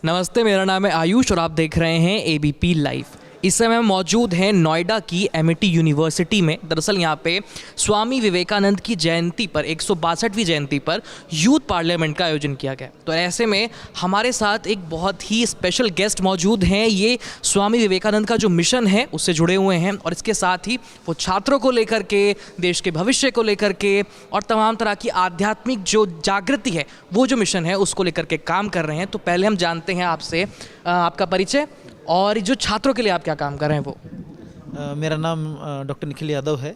नमस्ते, मेरा नाम है आयुष और आप देख रहे हैं एबीपी लाइव। इस समय हम मौजूद हैं नोएडा की एमिटी यूनिवर्सिटी में। दरअसल यहाँ पे स्वामी विवेकानंद की जयंती पर 162वीं जयंती पर यूथ पार्लियामेंट का आयोजन किया गया। तो ऐसे में हमारे साथ एक बहुत ही स्पेशल गेस्ट मौजूद हैं। ये स्वामी विवेकानंद का जो मिशन है उससे जुड़े हुए हैं और इसके साथ ही वो छात्रों को लेकर के, देश के भविष्य को लेकर के और तमाम तरह की आध्यात्मिक जो जागृति है, वो जो मिशन है उसको लेकर के काम कर रहे हैं। तो पहले हम जानते हैं आपसे आपका परिचय और जो छात्रों के लिए आप क्या काम कर रहे हैं वो। मेरा नाम डॉक्टर निखिल यादव है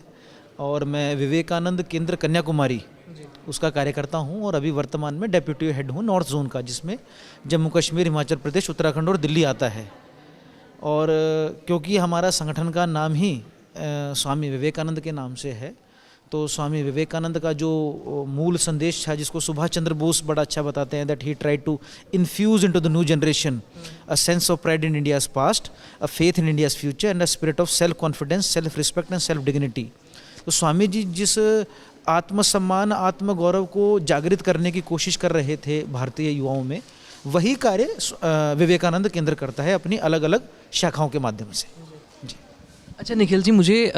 और मैं विवेकानंद केंद्र कन्याकुमारी उसका कार्यकर्ता हूं और अभी वर्तमान में डेप्यूटी हेड हूं नॉर्थ जोन का, जिसमें जम्मू कश्मीर, हिमाचल प्रदेश, उत्तराखंड और दिल्ली आता है। और क्योंकि हमारा संगठन का नाम ही स्वामी विवेकानंद के नाम से है, तो स्वामी विवेकानंद का जो मूल संदेश था, जिसको सुभाष चंद्र बोस बड़ा अच्छा बताते हैं, that he tried to infuse into the new generation a sense of pride in India's past, a faith in India's future and a spirit of self confidence, self respect and self dignity. तो स्वामी जी जिस आत्मसम्मान, आत्मगौरव को जागृत करने की कोशिश कर रहे थे भारतीय युवाओं में, वही कार्य विवेकानंद केंद्र करता है अपनी अलग अलग शाखाओं के माध्यम से। जी। अच्छा निखिल जी, मुझे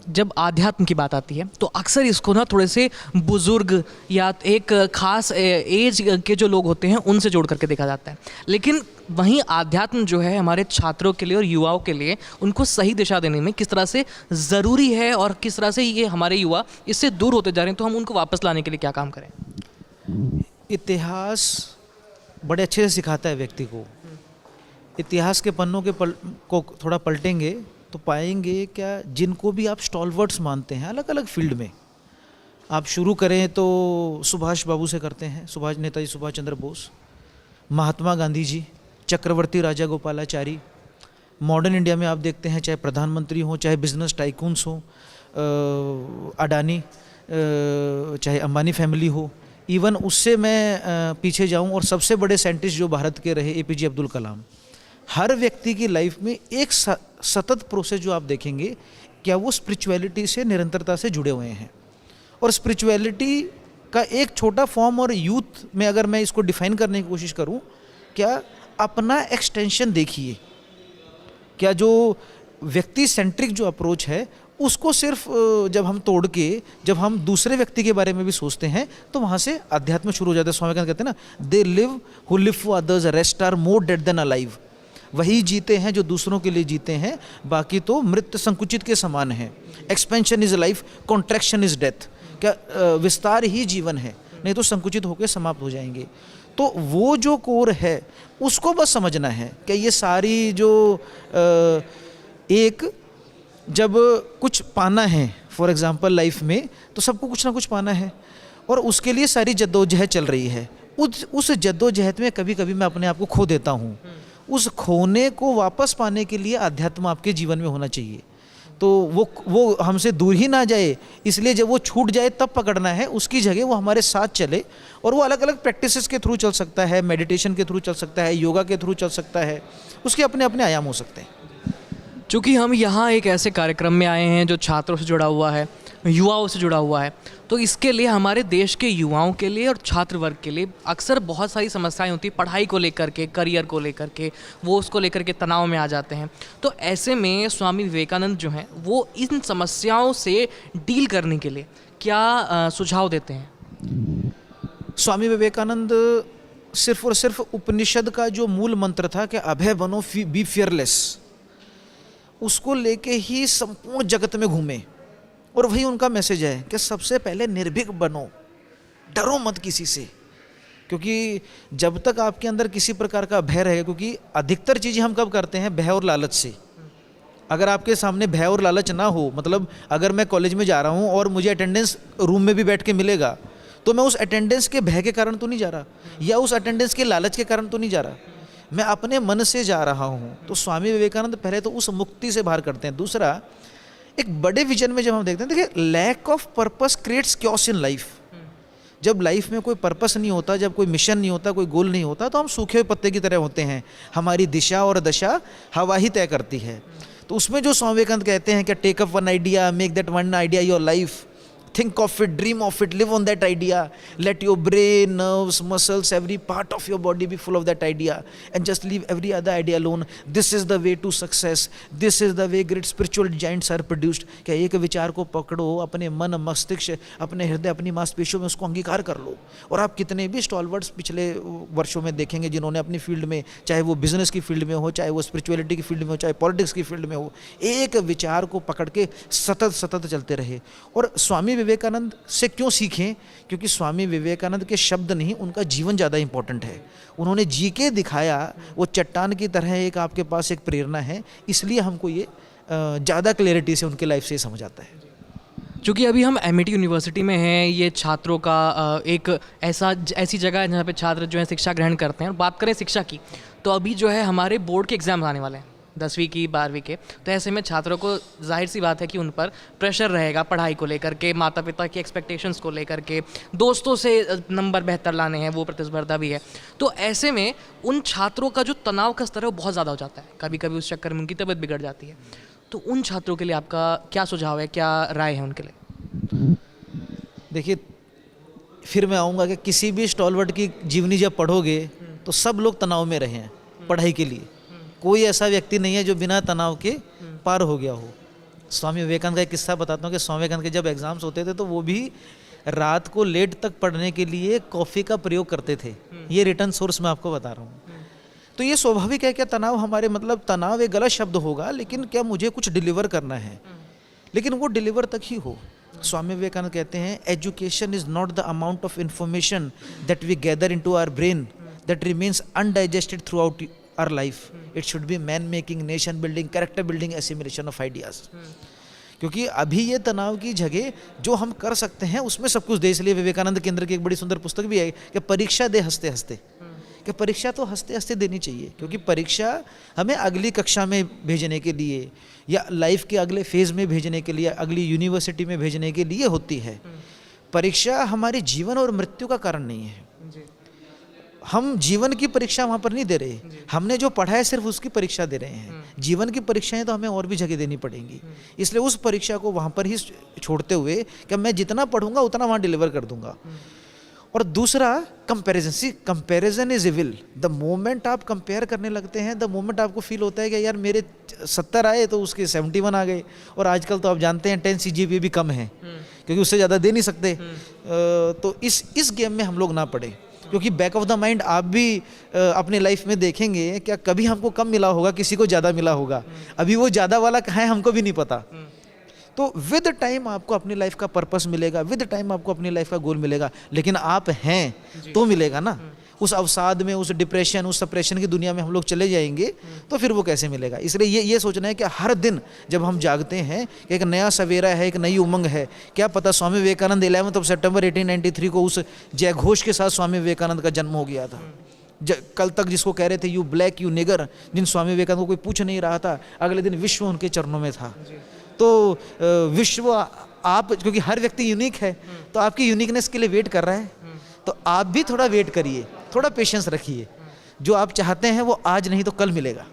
जब आध्यात्म की बात आती है तो अक्सर इसको ना थोड़े से बुज़ुर्ग या एक ख़ास एज के जो लोग होते हैं उनसे जोड़ करके देखा जाता है, लेकिन वहीं आध्यात्म जो है हमारे छात्रों के लिए और युवाओं के लिए उनको सही दिशा देने में किस तरह से ज़रूरी है और किस तरह से ये हमारे युवा इससे दूर होते जा रहे हैं, तो हम उनको वापस लाने के लिए क्या काम करें? इतिहास बड़े अच्छे से सिखाता है व्यक्ति को। इतिहास के पन्नों को थोड़ा पलटेंगे तो पाएंगे क्या, जिनको भी आप स्टॉलवर्ड्स मानते हैं अलग अलग फील्ड में, आप शुरू करें तो सुभाष बाबू से करते हैं, नेताजी सुभाष चंद्र बोस, महात्मा गांधी जी, चक्रवर्ती राजा गोपालाचारी। मॉडर्न इंडिया में आप देखते हैं चाहे प्रधानमंत्री हों, चाहे बिजनेस टाइकून्स हों, अडानी, चाहे अंबानी फैमिली हो, इवन उससे मैं पीछे जाऊं और सबसे बड़े साइंटिस्ट जो भारत के रहे, एपीजे अब्दुल कलाम। हर व्यक्ति की लाइफ में एक सतत प्रोसेस जो आप देखेंगे, क्या वो स्पिरिचुअलिटी से निरंतरता से जुड़े हुए हैं। और स्पिरिचुअलिटी का एक छोटा फॉर्म, और यूथ में अगर मैं इसको डिफाइन करने की कोशिश करूं, क्या अपना एक्सटेंशन देखिए, क्या जो व्यक्ति सेंट्रिक जो अप्रोच है उसको सिर्फ जब हम तोड़ के जब हम दूसरे व्यक्ति के बारे में भी सोचते हैं तो वहाँ से अध्यात्म शुरू हो जाता है। स्वामी कहते हैं ना, they live who live for others, rest are more dead than alive. वही जीते हैं जो दूसरों के लिए जीते हैं, बाकी तो मृत संकुचित के समान है। Expansion is life, contraction is death. क्या विस्तार ही जीवन है, नहीं तो संकुचित होकर समाप्त हो जाएंगे। तो वो जो कोर है उसको बस समझना है कि ये सारी जो एक जब कुछ पाना है, फॉर एग्जांपल लाइफ में, तो सबको कुछ ना कुछ पाना है और उसके लिए सारी जद्दोजहद चल रही है। उस जद्दोजहद में कभी कभी मैं अपने आप को खो देता हूँ। उस खोने को वापस पाने के लिए अध्यात्म आपके जीवन में होना चाहिए, तो वो हमसे दूर ही ना जाए, इसलिए जब वो छूट जाए तब पकड़ना है, उसकी जगह वो हमारे साथ चले। और वो अलग अलग प्रैक्टिसेस के थ्रू चल सकता है, मेडिटेशन के थ्रू चल सकता है, योगा के थ्रू चल सकता है, उसके अपने अपने आयाम हो सकते हैं। चूँकि हम यहाँ एक ऐसे कार्यक्रम में आए हैं जो छात्रों से जुड़ा हुआ है, युवाओं से जुड़ा हुआ है, तो इसके लिए हमारे देश के युवाओं के लिए और छात्र वर्ग के लिए अक्सर बहुत सारी समस्याएं होती हैं, पढ़ाई को लेकर के, करियर को लेकर के, वो उसको लेकर के तनाव में आ जाते हैं। तो ऐसे में स्वामी विवेकानंद जो हैं वो इन समस्याओं से डील करने के लिए क्या सुझाव देते हैं? स्वामी विवेकानंद सिर्फ और सिर्फ उपनिषद का जो मूल मंत्र था कि अभय बनो, बी फियरलेस, उसको लेके ही संपूर्ण जगत में घूमे। और वही उनका मैसेज है कि सबसे पहले निर्भीक बनो, डरो मत किसी से, क्योंकि जब तक आपके अंदर किसी प्रकार का भय रहेगा, क्योंकि अधिकतर चीज़ें हम कब करते हैं, भय और लालच से। अगर आपके सामने भय और लालच ना हो, मतलब अगर मैं कॉलेज में जा रहा हूँ और मुझे अटेंडेंस रूम में भी बैठ के मिलेगा, तो मैं उस अटेंडेंस के भय के कारण तो नहीं जा रहा, या उस अटेंडेंस के लालच के कारण तो नहीं जा रहा, मैं अपने मन से जा रहा हूँ। तो स्वामी विवेकानंद पहले तो उस मुक्ति से बाहर करते हैं। दूसरा, एक बड़े विजन में जब हम देखते हैं, देखिए, lack of purpose creates chaos in life. जब लाइफ में कोई पर्पस नहीं होता, जब कोई मिशन नहीं होता, कोई गोल नहीं होता, तो हम सूखे हुए पत्ते की तरह होते हैं। हमारी दिशा और दशा हवा ही तय करती है। तो उसमें जो स्वामी विवेकानंद कहते हैं कि take up one idea, make that one idea your life, think of it, dream of it, live on that idea. Let your brain, nerves, muscles, every part of your body be full of that idea, and just leave every other idea alone. This is the way to success. This is the way great spiritual giants are produced. क्या एक विचार को पकड़ो, अपने मन मस्तिष्क, अपने हृदय, अपनी मांसपेशियों में उसको अंगीकार कर लो, और आप कितने भी स्टॉलवर्ड्स पिछले वर्षों में देखेंगे जिन्होंने अपनी फील्ड में, चाहे वो बिजनेस की फील्ड में हो, चाहे वो स्पिरिचुअलिटी की फील्ड में हो, चाहे पॉलिटिक्स की फील्ड में हो, एक विचार को पकड़ के सतत चलते रहे। और स्वामी विवेकानंद से क्यों सीखें? क्योंकि स्वामी विवेकानंद के शब्द नहीं, उनका जीवन ज़्यादा इंपॉर्टेंट है। उन्होंने जी के दिखाया, वो चट्टान की तरह एक आपके पास एक प्रेरणा है, इसलिए हमको ये ज़्यादा क्लैरिटी से उनके लाइफ से समझ आता है। चूँकि अभी हम एमिटी यूनिवर्सिटी में हैं, ये छात्रों का एक ऐसी जगह है जहाँ पे छात्र जो है शिक्षा ग्रहण करते हैं। और बात करें शिक्षा की, तो अभी जो है हमारे बोर्ड के एग्ज़ाम आने वाले हैं, 10वीं की 12वीं के। तो ऐसे में छात्रों को जाहिर सी बात है कि उन पर प्रेशर रहेगा पढ़ाई को लेकर के, माता पिता की एक्सपेक्टेशंस को लेकर के, दोस्तों से नंबर बेहतर लाने हैं, वो प्रतिस्पर्धा भी है। तो ऐसे में उन छात्रों का जो तनाव का स्तर है वो बहुत ज़्यादा हो जाता है, कभी कभी उस चक्कर में उनकी तबीयत बिगड़ जाती है। तो उन छात्रों के लिए आपका क्या सुझाव है, क्या राय है उनके लिए? देखिए, फिर मैं आऊँगा कि किसी भी स्टॉलवर्ड की जीवनी जब पढ़ोगे तो सब लोग तनाव में रहे हैं पढ़ाई के लिए। कोई ऐसा व्यक्ति नहीं है जो बिना तनाव के पार हो गया हो। स्वामी विवेकानंद का एक किस्सा बताता हूँ कि स्वामी विवेकानंद के जब एग्ज़ाम्स होते थे तो वो भी रात को लेट तक पढ़ने के लिए कॉफ़ी का प्रयोग करते थे। ये रिटर्न सोर्स मैं आपको बता रहा हूँ। तो ये स्वाभाविक है कि तनाव हमारे, मतलब तनाव एक गलत शब्द होगा, लेकिन क्या मुझे कुछ डिलीवर करना है, लेकिन वो डिलीवर तक ही हो। स्वामी विवेकानंद कहते हैं, education is not the amount of information that we gather into our brain that remains undigested throughout our life. It should be man making, nation building, character building, assimilation of ideas. क्योंकि अभी ये तनाव की जगह जो हम कर सकते हैं उसमें सब कुछ दे। इसलिए विवेकानंद केंद्र की एक बड़ी सुंदर पुस्तक भी है कि परीक्षा दे हंसते हंसते, कि परीक्षा तो हंसते हंसते देनी चाहिए, क्योंकि परीक्षा हमें अगली कक्षा में भेजने के लिए, या लाइफ के अगले फेज में भेजने के लिए, अगली यूनिवर्सिटी में भेजने के लिए होती है। परीक्षा हमारे जीवन और मृत्यु का कारण नहीं है। हम जीवन की परीक्षा वहाँ पर नहीं दे रहे, हमने जो पढ़ा है सिर्फ उसकी परीक्षा दे रहे हैं। जीवन की परीक्षाएं तो हमें और भी जगह देनी पड़ेंगी, इसलिए उस परीक्षा को वहाँ पर ही छोड़ते हुए कि मैं जितना पढ़ूंगा उतना वहाँ डिलीवर कर दूंगा। और दूसरा, comparison. Comparison is evil. The moment आप कंपेयर करने लगते हैं, द मोमेंट आपको फील होता है कि यार मेरे 70 आए तो उसके 71 आ गए, और आजकल तो आप जानते हैं 10 CGPA भी कम है, क्योंकि उससे ज़्यादा दे नहीं सकते। तो इस गेम में हम लोग ना पड़े, क्योंकि बैक ऑफ द माइंड आप भी अपने लाइफ में देखेंगे, क्या कभी हमको कम मिला होगा, किसी को ज़्यादा मिला होगा, अभी वो ज़्यादा वाला कहाँ है हमको भी नहीं पता। तो विद टाइम आपको अपनी लाइफ का पर्पस मिलेगा, विद टाइम आपको अपनी लाइफ का गोल मिलेगा, लेकिन आप हैं तो मिलेगा ना। उस अवसाद में, उस डिप्रेशन, उस सप्रेशन की दुनिया में हम लोग चले जाएंगे तो फिर वो कैसे मिलेगा। इसलिए ये सोचना है कि हर दिन जब हम जागते हैं कि एक नया सवेरा है, एक नई उमंग है। क्या पता स्वामी विवेकानंद 11 सितंबर 1893 को उस जय घोष के साथ स्वामी विवेकानंद का जन्म हो गया था। कल तक जिसको कह रहे थे यू ब्लैक यू निगर, जिन स्वामी विवेकानंद को कोई पूछ नहीं रहा था, अगले दिन विश्व उनके चरणों में था। तो विश्व आप, क्योंकि हर व्यक्ति यूनिक है, तो आपकी यूनिकनेस के लिए वेट कर रहा है, तो आप भी थोड़ा वेट करिए, थोड़ा पेशेंस रखिए। जो आप चाहते हैं वो आज नहीं तो कल मिलेगा।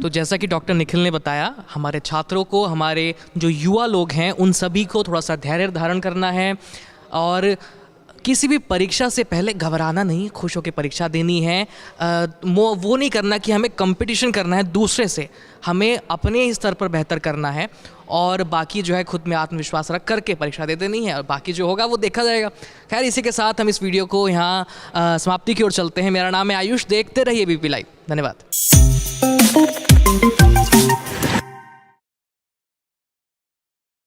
तो जैसा कि डॉक्टर निखिल ने बताया, हमारे छात्रों को, हमारे जो युवा लोग हैं, उन सभी को थोड़ा सा धैर्य धारण करना है, और किसी भी परीक्षा से पहले घबराना नहीं, खुश होकर परीक्षा देनी है। वो नहीं करना कि हमें कंपटीशन करना है दूसरे से, हमें अपने ही स्तर पर बेहतर करना है, और बाकी जो है खुद में आत्मविश्वास रख करके परीक्षा दे देनी है, और बाकी जो होगा वो देखा जाएगा। खैर, इसी के साथ हम इस वीडियो को यहाँ समाप्ति की ओर चलते हैं। मेरा नाम है आयुष, देखते रहिए ABP लाइव। धन्यवाद।